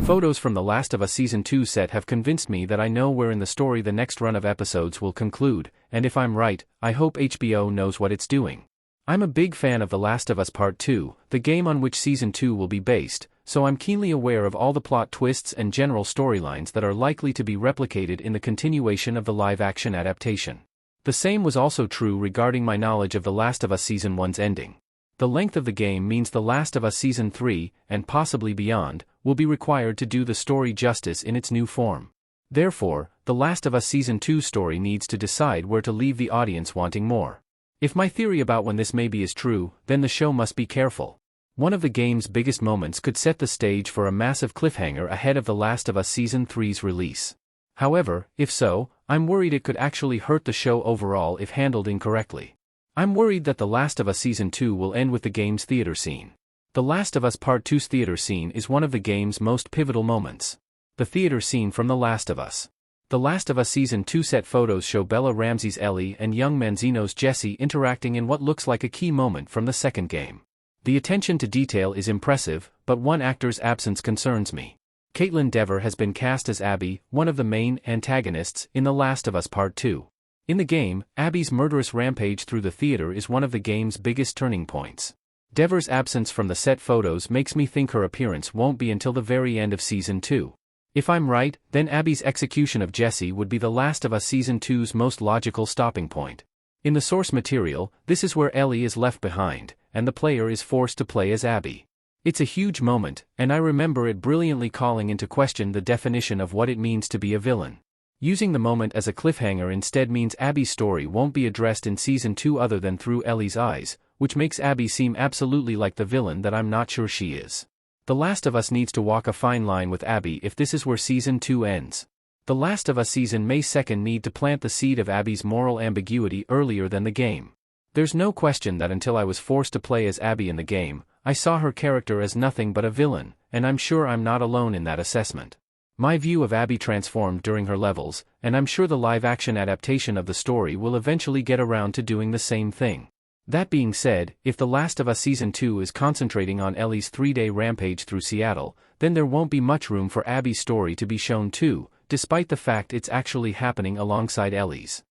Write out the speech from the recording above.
photos from The Last of Us Season 2 set have convinced me that I know where in the story the next run of episodes will conclude, and if I'm right, I hope HBO knows what it's doing. I'm a big fan of The Last of Us Part 2, the game on which Season 2 will be based, so I'm keenly aware of all the plot twists and general storylines that are likely to be replicated in the continuation of the live-action adaptation. The same was also true regarding my knowledge of The Last of Us Season 1's ending. The length of the game means The Last of Us Season 3, and possibly beyond, will be required to do the story justice in its new form. Therefore, The Last of Us Season 2's story needs to decide where to leave the audience wanting more. If my theory about when this may be is true, then the show must be careful. One of the game's biggest moments could set the stage for a massive cliffhanger ahead of The Last of Us Season 3's release. However, if so, I'm worried it could actually hurt the show overall if handled incorrectly. I'm worried that The Last of Us Season 2 will end with the game's theater scene. The Last of Us Part 2's theater scene is one of the game's most pivotal moments. The theater scene from The Last of Us. The Last of Us Season 2 set photos show Bella Ramsey's Ellie and young Manzino's Jesse interacting in what looks like a key moment from the second game. The attention to detail is impressive, but one actor's absence concerns me. Caitlin Dever has been cast as Abby, one of the main antagonists in The Last of Us Part 2. In the game, Abby's murderous rampage through the theater is one of the game's biggest turning points. Dever's absence from the set photos makes me think her appearance won't be until the very end of Season 2. If I'm right, then Abby's execution of Jesse would be The Last of Us Season 2's most logical stopping point. In the source material, this is where Ellie is left behind, and the player is forced to play as Abby. It's a huge moment, and I remember it brilliantly calling into question the definition of what it means to be a villain. Using the moment as a cliffhanger instead means Abby's story won't be addressed in Season 2 other than through Ellie's eyes, which makes Abby seem absolutely like the villain that I'm not sure she is. The Last of Us needs to walk a fine line with Abby if this is where Season 2 ends. The Last of Us Season may second need to plant the seed of Abby's moral ambiguity earlier than the game. There's no question that until I was forced to play as Abby in the game, I saw her character as nothing but a villain, and I'm sure I'm not alone in that assessment. My view of Abby transformed during her levels, and I'm sure the live-action adaptation of the story will eventually get around to doing the same thing. That being said, if The Last of Us Season 2 is concentrating on Ellie's 3-day rampage through Seattle, then there won't be much room for Abby's story to be shown too, despite the fact it's actually happening alongside Ellie's.